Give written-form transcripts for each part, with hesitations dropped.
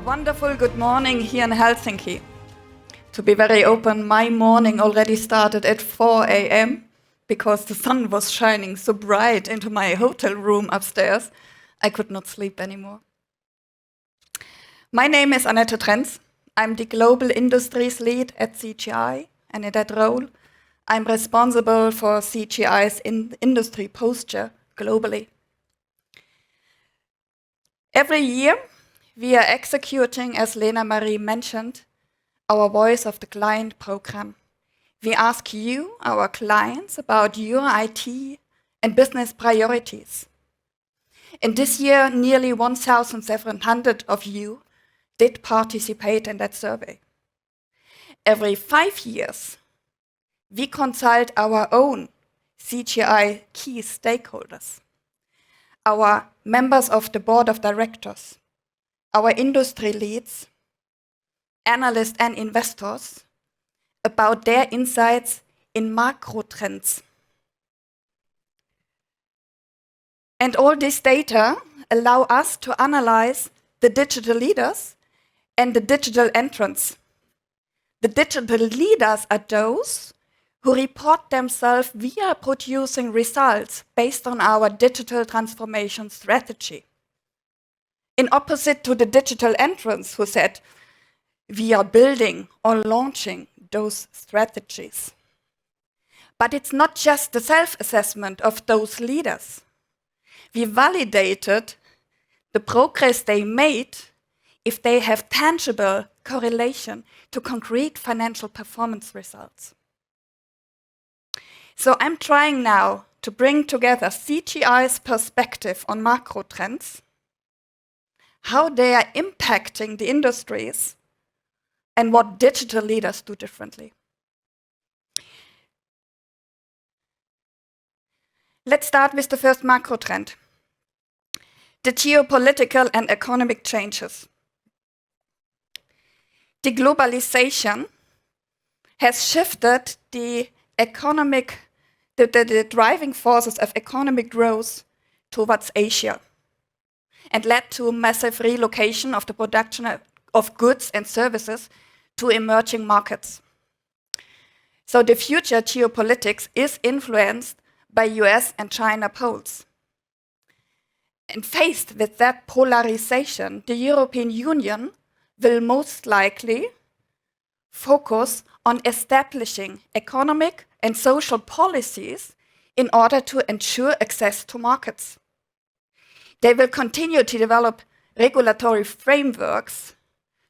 wonderful good morning here in Helsinki. To be very open, my morning already started at 4 a.m. because the sun was shining so bright into my hotel room upstairs, I could not sleep anymore. My name is Annette Trenz. I'm the Global Industries Lead at CGI, and in that role, I'm responsible for CGI's industry posture globally. Every year, we are executing, as Lena Marie mentioned, our Voice of the Client program. We ask you, our clients, about your IT and business priorities. And this year, nearly 1,700 of you did participate in that survey. Every 5 years, we consult our own CGI key stakeholders, our members of the board of directors, our industry leads, analysts and investors about their insights in macro trends. And all this data allow us to analyze the digital leaders and the digital entrants. The digital leaders are those who report themselves via producing results based on our digital transformation strategy. In opposite to the digital entrants who said, we are building or launching those strategies. But it's not just the self-assessment of those leaders. We validated the progress they made if they have tangible correlation to concrete financial performance results. So I'm trying now to bring together CGI's perspective on macro trends, how they are impacting the industries, and what digital leaders do differently. Let's start with the first macro trend, the geopolitical and economic changes. The globalization has shifted the driving forces of economic growth towards Asia and led to massive relocation of the production of goods and services to emerging markets. So the future geopolitics is influenced by US and China poles. And faced with that polarization, the European Union will most likely focus on establishing economic and social policies in order to ensure access to markets. They will continue to develop regulatory frameworks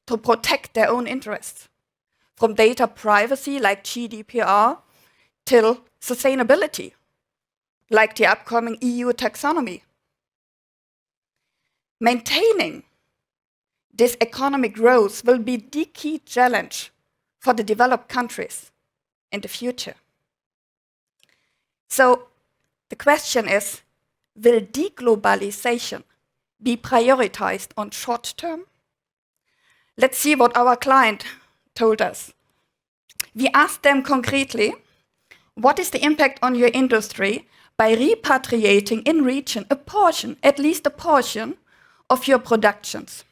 to protect their own interests, from data privacy like GDPR till sustainability, like the upcoming EU taxonomy. Maintaining this economic growth will be the key challenge for the developed countries in the future. So the question is, will deglobalization be prioritized on short term? Let's see what our client told us. We asked them concretely, what is the impact on your industry by repatriating in region a portion, at least a portion, of your productions?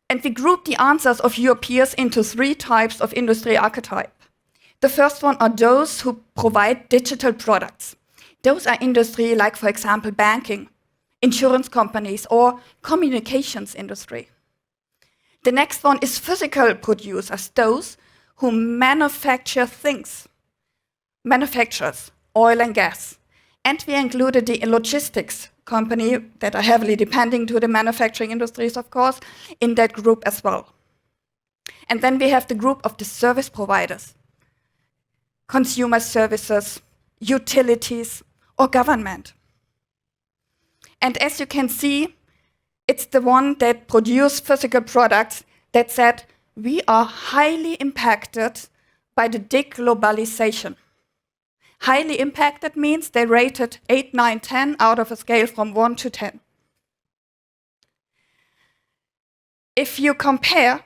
And we grouped the answers of your peers into 3 types of industry archetype. The first one are those who provide digital products. Those are industry like, for example, banking, insurance companies, or communications industry. The next one is physical producers, those who manufacture things, manufacturers, oil and gas. And we included the logistics company that are heavily depending to the manufacturing industries, of course, in that group as well. And then we have the group of the service providers, consumer services, utilities, or government. And as you can see, it's the one that produced physical products that said, we are highly impacted by the deglobalization. Highly impacted means they rated 8, 9, 10 out of a scale from 1 to 10. If you compare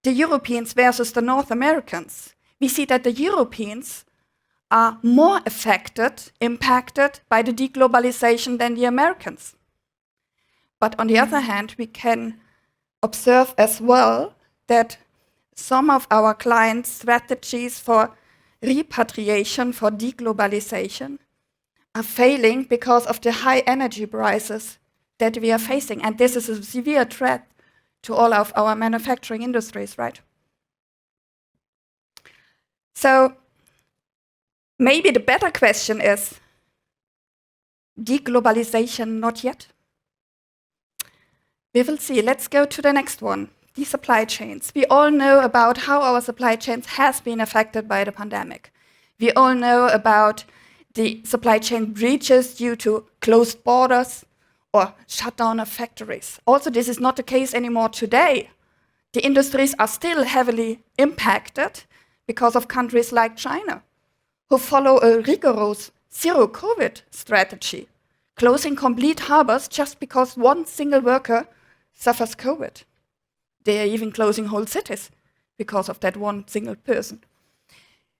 the Europeans versus the North Americans, we see that the Europeans are more affected, impacted by the deglobalization than the Americans. But on the other hand, we can observe as well that some of our clients' strategies for repatriation, for deglobalization, are failing because of the high energy prices that we are facing. And this is a severe threat to all of our manufacturing industries, right? So maybe the better question is, deglobalization not yet? We will see. Let's go to the next one, the supply chains. We all know about how our supply chains has been affected by the pandemic. We all know about the supply chain breaches due to closed borders or shutdown of factories. Also, this is not the case anymore today. The industries are still heavily impacted because of countries like China, who follow a rigorous zero-COVID strategy, closing complete harbors just because one single worker suffers COVID. They are even closing whole cities because of that one single person.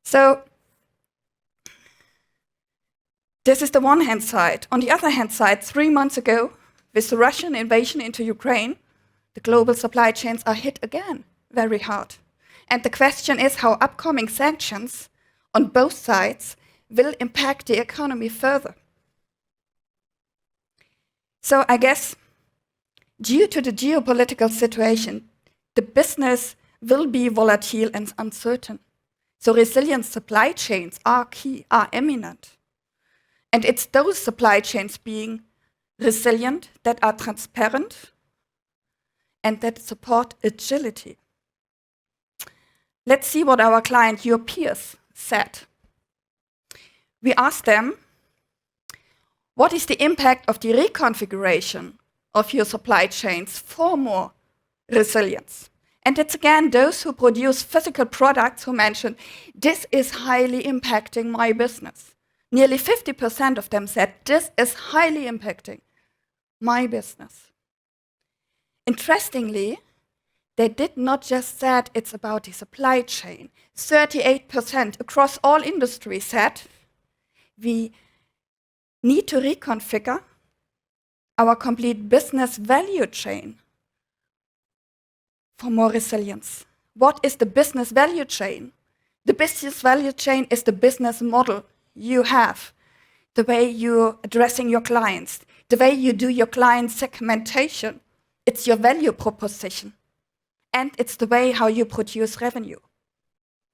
So this is the one hand side. On the other hand side, 3 months ago, with the Russian invasion into Ukraine, the global supply chains are hit again very hard. And the question is how upcoming sanctions on both sides will impact the economy further. So I guess due to the geopolitical situation, the business will be volatile and uncertain. So resilient supply chains are key, are eminent. And it's those supply chains being resilient that are transparent and that support agility. Let's see what our client, your peers, said. We asked them, what is the impact of the reconfiguration of your supply chains for more resilience? And it's again those who produce physical products who mentioned, this is highly impacting my business. Nearly 50% of them said, this is highly impacting my business. Interestingly, they did not just say it's about the supply chain. 38% across all industries said, we need to reconfigure our complete business value chain for more resilience. What is the business value chain? The business value chain is the business model you have, the way you're addressing your clients, the way you do your client segmentation. It's your value proposition. And it's the way how you produce revenue.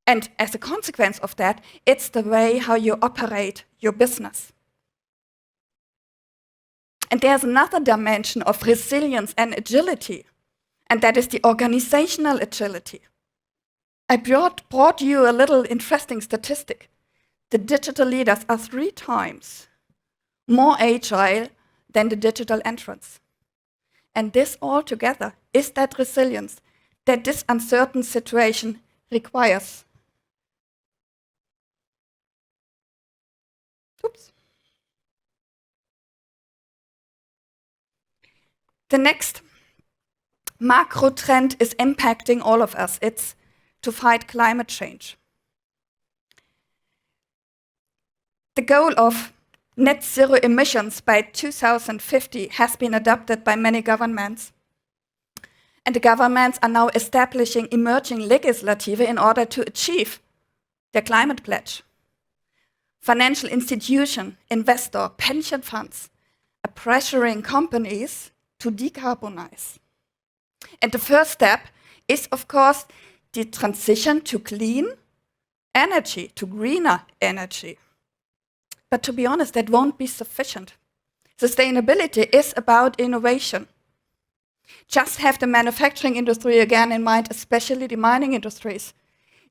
And as a consequence of that, it's the way how you operate your business. And there's another dimension of resilience and agility, and that is the organizational agility. I brought you a little interesting statistic. The digital leaders are 3 times more agile than the digital entrants. And this all together is that resilience that this uncertain situation requires. Oops. The next macro trend is impacting all of us. It's to fight climate change. The goal of net zero emissions by 2050 has been adopted by many governments. And the governments are now establishing emerging legislative in order to achieve their climate pledge. Financial institutions, investors, pension funds are pressuring companies to decarbonize. And the first step is, of course, the transition to clean energy, to greener energy. But to be honest, that won't be sufficient. Sustainability is about innovation. Just have the manufacturing industry again in mind, especially the mining industries.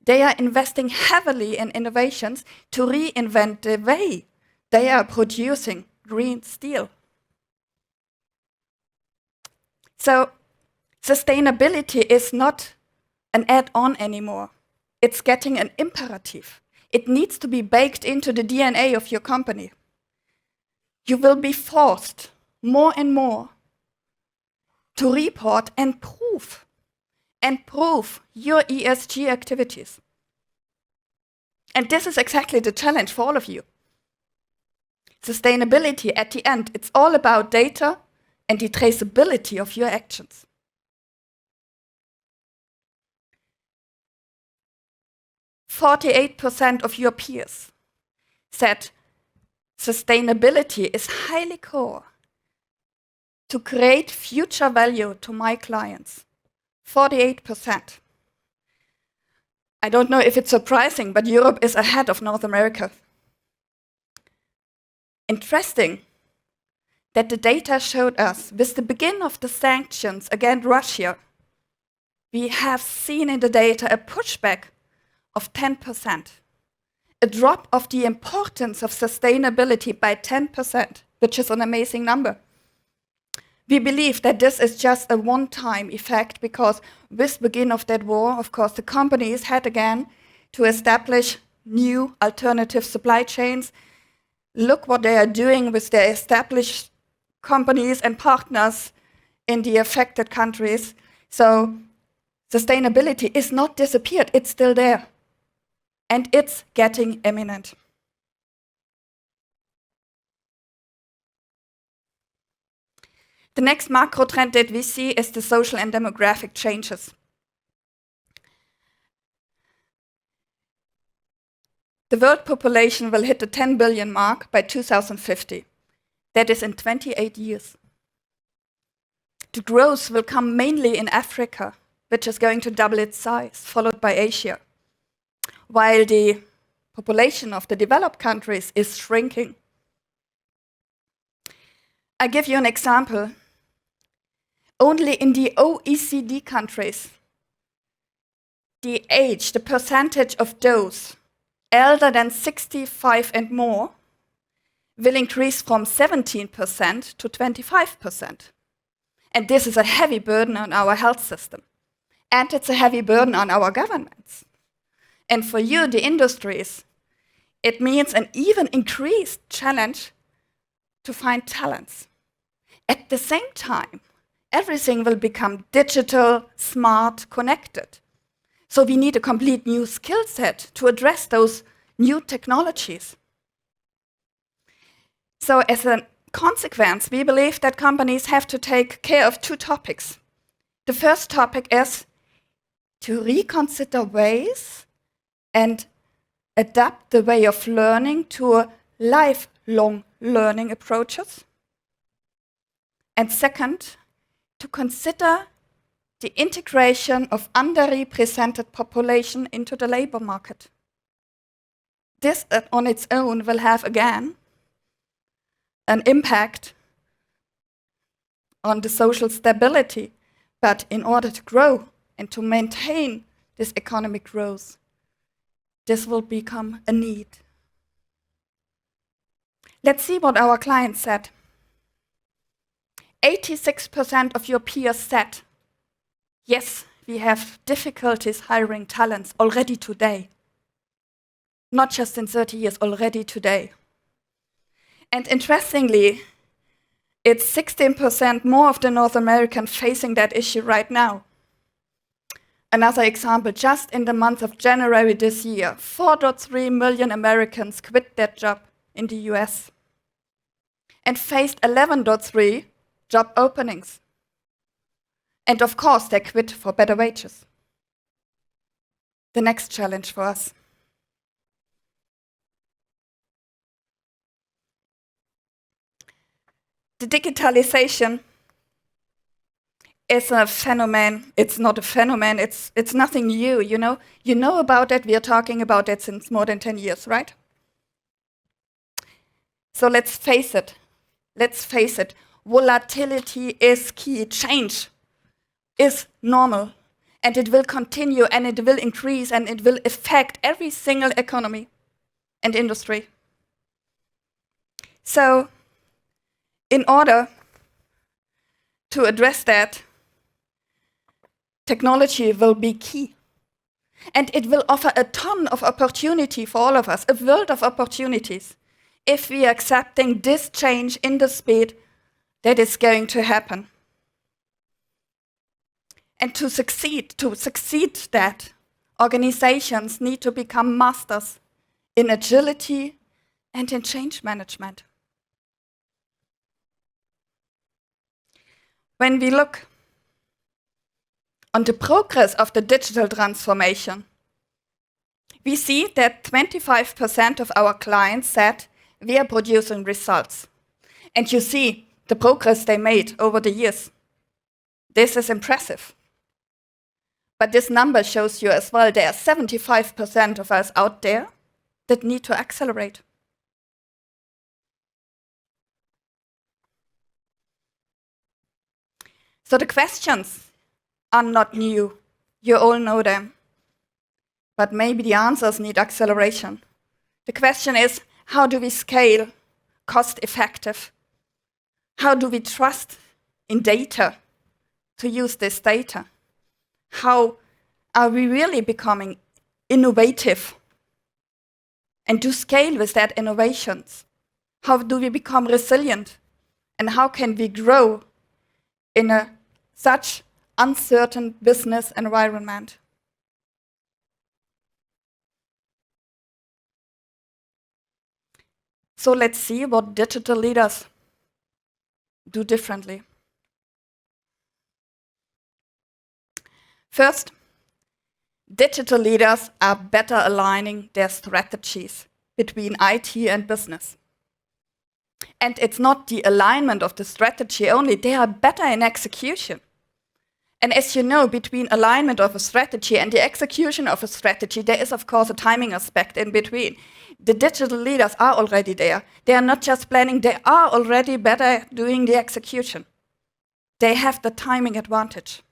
They are investing heavily in innovations to reinvent the way they are producing green steel. So sustainability is not an add-on anymore. It's getting an imperative. It needs to be baked into the DNA of your company. You will be forced more and more to report and prove your ESG activities. And this is exactly the challenge for all of you. Sustainability, at the end, it's all about data and the traceability of your actions. 48% of your peers said sustainability is highly core to create future value to my clients. 48%. I don't know if it's surprising, but Europe is ahead of North America. Interesting that the data showed us, with the beginning of the sanctions against Russia, we have seen in the data a pushback of 10%, a drop of the importance of sustainability by 10%, which is an amazing number. We believe that this is just a one-time effect because with the beginning of that war, of course, the companies had again to establish new alternative supply chains. Look what they are doing with their established companies and partners in the affected countries. So sustainability is not disappeared, it's still there. And it's getting imminent. The next macro trend that we see is the social and demographic changes. The world population will hit the 10 billion mark by 2050. That is in 28 years. The growth will come mainly in Africa, which is going to double its size, followed by Asia, while the population of the developed countries is shrinking. I give you an example. Only in the OECD countries, the percentage of those elder than 65 and more will increase from 17% to 25%. And this is a heavy burden on our health system. And it's a heavy burden on our governments. And for you, the industries, it means an even increased challenge to find talents. At the same time, everything will become digital, smart, connected. So we need a complete new skill set to address those new technologies. So as a consequence, we believe that companies have to take care of two topics. The first topic is to reconsider ways and adapt the way of learning to lifelong learning approaches. And second, to consider the integration of underrepresented population into the labor market. This on its own will have, again, an impact on the social stability, but in order to grow and to maintain this economic growth, this will become a need. Let's see what our clients said. 86% of your peers said, yes, we have difficulties hiring talents already today. Not just in 30 years, already today. And interestingly, it's 16% more of the North Americans facing that issue right now. Another example, just in the month of January this year, 4.3 million Americans quit their job in the US and faced 11.3 job openings. And of course, they quit for better wages. The next challenge for us. The digitalization is a phenomenon. It's not a phenomenon, it's nothing new, you know? You know about it, we are talking about it since more than 10 years, right? So let's face it. Volatility is key. Change is normal, and it will continue, and it will increase, and it will affect every single economy and industry. So, in order to address that, technology will be key. And it will offer a ton of opportunity for all of us, a world of opportunities, if we are accepting this change in the speed that is going to happen. And to succeed that, organizations need to become masters in agility and in change management. When we look on the progress of the digital transformation, we see that 25% of our clients said we are producing results. And you see the progress they made over the years. This is impressive. But this number shows you as well there are 75% of us out there that need to accelerate. So the questions are not new. You all know them. But maybe the answers need acceleration. The question is, how do we scale cost effective? How do we trust in data to use this data? How are we really becoming innovative and do scale with that innovations? How do we become resilient? And how can we grow in such uncertain business environment? So let's see what digital leaders do differently. First, digital leaders are better aligning their strategies between IT and business. And it's not the alignment of the strategy only, they are better in execution. And as you know, between alignment of a strategy and the execution of a strategy, there is of course a timing aspect in between. The digital leaders are already there. They are not just planning, they are already better doing the execution. They have the timing advantage.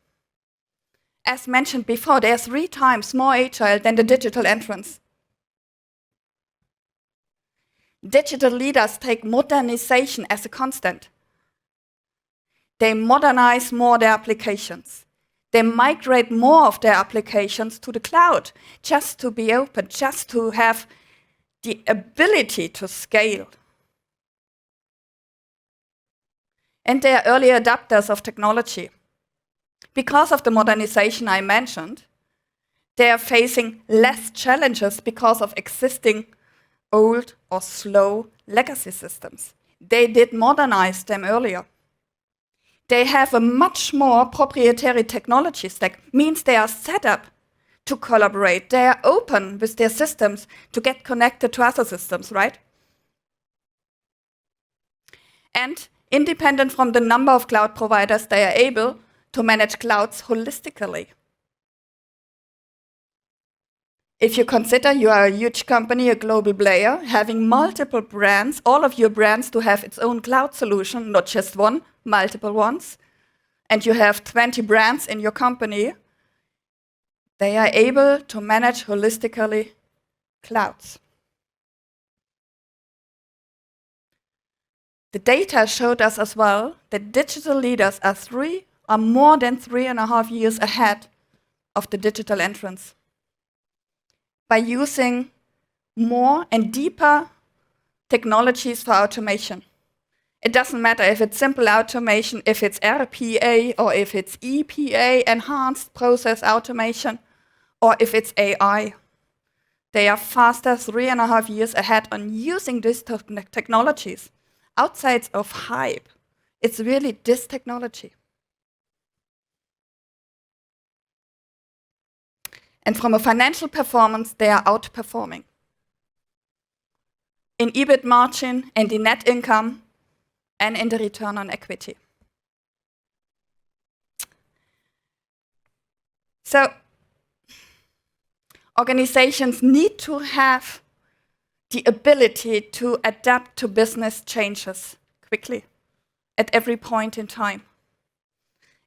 As mentioned before, they are 3 times more agile than the digital entrants. Digital leaders take modernization as a constant. They modernize more their applications. They migrate more of their applications to the cloud, just to be open, just to have the ability to scale. And they are early adopters of technology. Because of the modernization I mentioned, they are facing less challenges because of existing old or slow legacy systems. They did modernize them earlier. They have a much more proprietary technology stack, means they are set up to collaborate. They are open with their systems to get connected to other systems, right? And independent from the number of cloud providers, they are able to manage clouds holistically. If you consider you are a huge company, a global player, having multiple brands, all of your brands to have its own cloud solution, not just one, multiple ones, and you have 20 brands in your company, they are able to manage holistically clouds. The data showed us as well that digital leaders are more than 3.5 years ahead of the digital entrants by using more and deeper technologies for automation. It doesn't matter if it's simple automation, if it's RPA, or if it's EPA, enhanced process automation, or if it's AI. They are faster, 3.5 years ahead on using these technologies. Outside of hype, it's really this technology. And from a financial performance, they are outperforming. In EBIT margin and in net income and in the return on equity. So, organizations need to have the ability to adapt to business changes quickly at every point in time.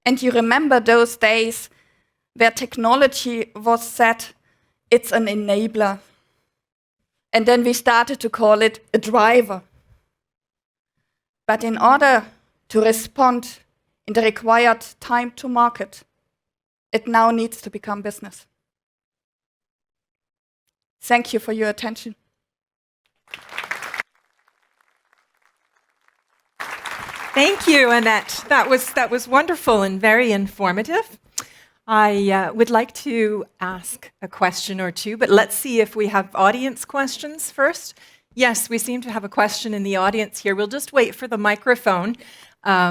And you remember those days where technology was said, it's an enabler. And then we started to call it a driver. But in order to respond in the required time to market, it now needs to become business. Thank you for your attention. Thank you, Annette. That was wonderful and very informative. I would like to ask a question or two, but let's see if we have audience questions first. Yes, we seem to have a question in the audience here. We'll just wait for the microphone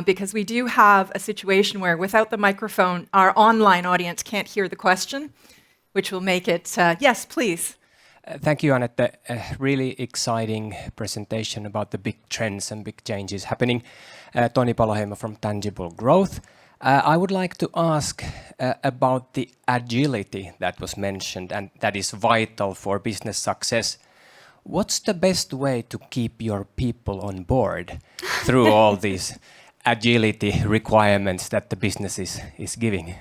because we do have a situation where without the microphone, our online audience can't hear the question, which will make it, yes, please. Thank you, Annette. A really exciting presentation about the big trends and big changes happening. Toni Paloheimo from Tangible Growth. I would like to ask about the agility that was mentioned and that is vital for business success. What's the best way to keep your people on board through all these agility requirements that the business is giving?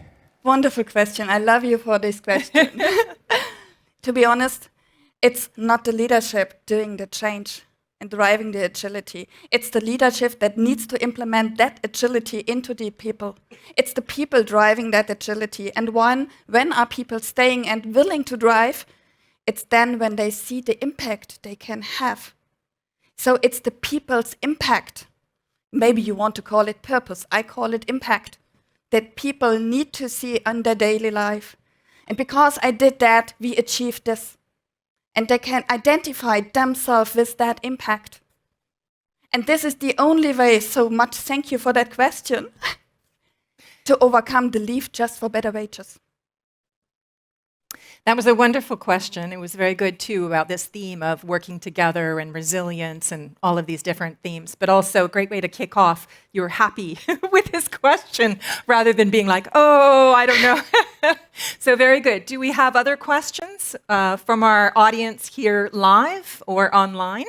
Wonderful question. I love you for this question. To be honest, it's not the leadership doing the change and driving the agility. It's the leadership that needs to implement that agility into the people. It's the people driving that agility. And when are people staying and willing to drive? It's then when they see the impact they can have. So it's the people's impact. Maybe you want to call it purpose. I call it impact. That people need to see in their daily life. And because I did that, we achieved this. And they can identify themselves with that impact. And this is the only way, so much thank you for that question, to overcome the leave just for better wages. That was a wonderful question. It was very good, too, about this theme of working together and resilience and all of these different themes, but also a great way to kick off. You were happy with this question rather than being like, oh, I don't know. So very good. Do we have other questions from our audience here live or online?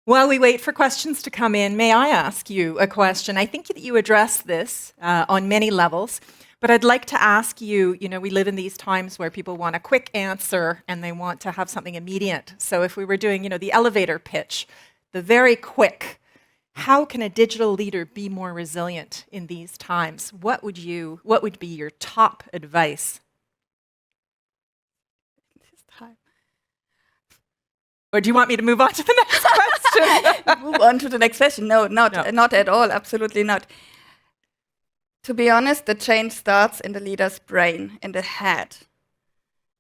While we wait for questions to come in, may I ask you a question? I think that you addressed this on many levels. But I'd like to ask you, we live in these times where people want a quick answer and they want to have something immediate. So if we were doing, the elevator pitch, the very quick, how can a digital leader be more resilient in these times? What would be your top advice? Or do you want me to move on to the next question? Move on to the next question. No, not at all. Absolutely not. To be honest, the change starts in the leader's brain, in the head.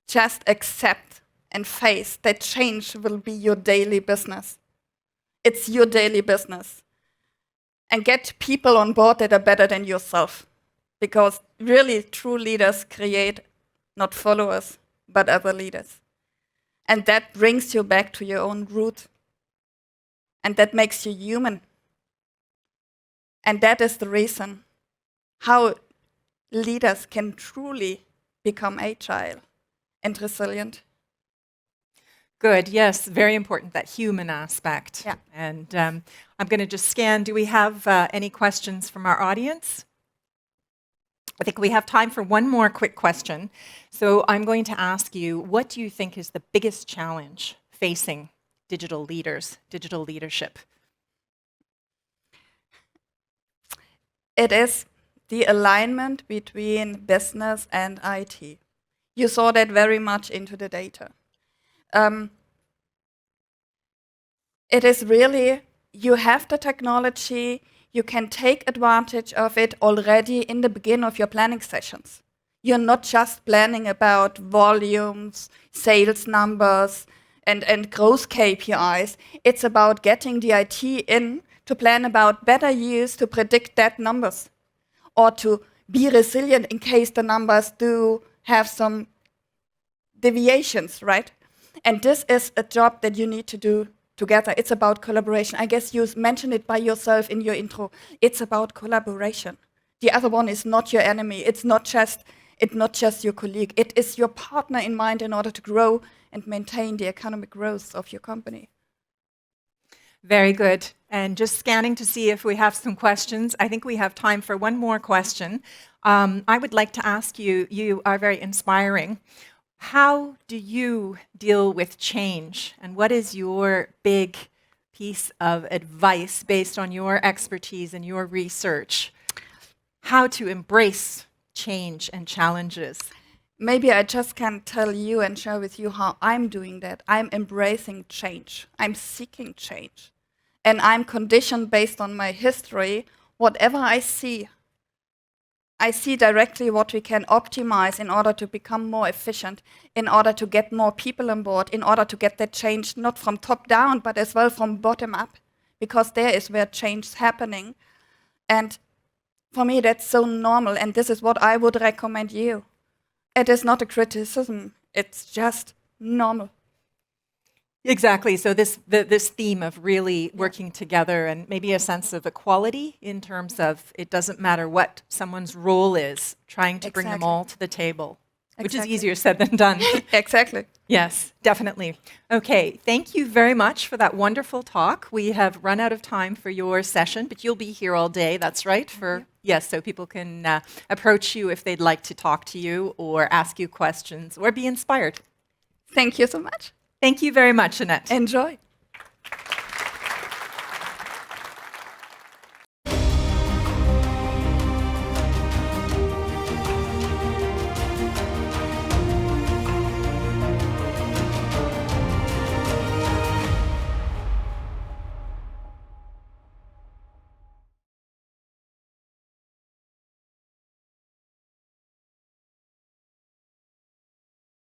Just accept and face that change will be your daily business. It's your daily business. And get people on board that are better than yourself. Because really, true leaders create not followers, but other leaders. And that brings you back to your own root. And that makes you human. And that is the reason how leaders can truly become agile and resilient. Good, yes, very important, that human aspect. Yeah. And I'm going to just scan. Do we have any questions from our audience? I think we have time for one more quick question. So I'm going to ask you, what do you think is the biggest challenge facing digital leaders, digital leadership? It is the alignment between business and IT. You saw that very much into the data. It is really, you have the technology, you can take advantage of it already in the beginning of your planning sessions. You're not just planning about volumes, sales numbers, and growth KPIs. It's about getting the IT in to plan about better use to predict that numbers, or to be resilient in case the numbers do have some deviations, right? And this is a job that you need to do together. It's about collaboration. I guess you mentioned it by yourself in your intro. It's about collaboration. The other one is not your enemy. It's not just your colleague. It is your partner in mind in order to grow and maintain the economic growth of your company. Very good. And just scanning to see if we have some questions. I think we have time for one more question. I would like to ask you, you are very inspiring. How do you deal with change? And what is your big piece of advice based on your expertise and your research? How to embrace change and challenges? Maybe I just can tell you and share with you how I'm doing that. I'm embracing change. I'm seeking change. And I'm conditioned based on my history. Whatever I see directly what we can optimize in order to become more efficient, in order to get more people on board, in order to get that change not from top down, but as well from bottom up, because there is where change is happening. And for me, that's so normal, and this is what I would recommend you. It is not a criticism, it's just normal. Exactly. So this theme of really working together and maybe a sense of equality in terms of it doesn't matter what someone's role is, trying to bring them Exactly. all to the table, which is Exactly. easier said than done. Exactly. Yes, definitely. Okay, thank you very much for that wonderful talk. We have run out of time for your session, but you'll be here all day, that's right, yes, so people can approach you if they'd like to talk to you or ask you questions or be inspired. Thank you so much. Thank you very much, Annette. Enjoy.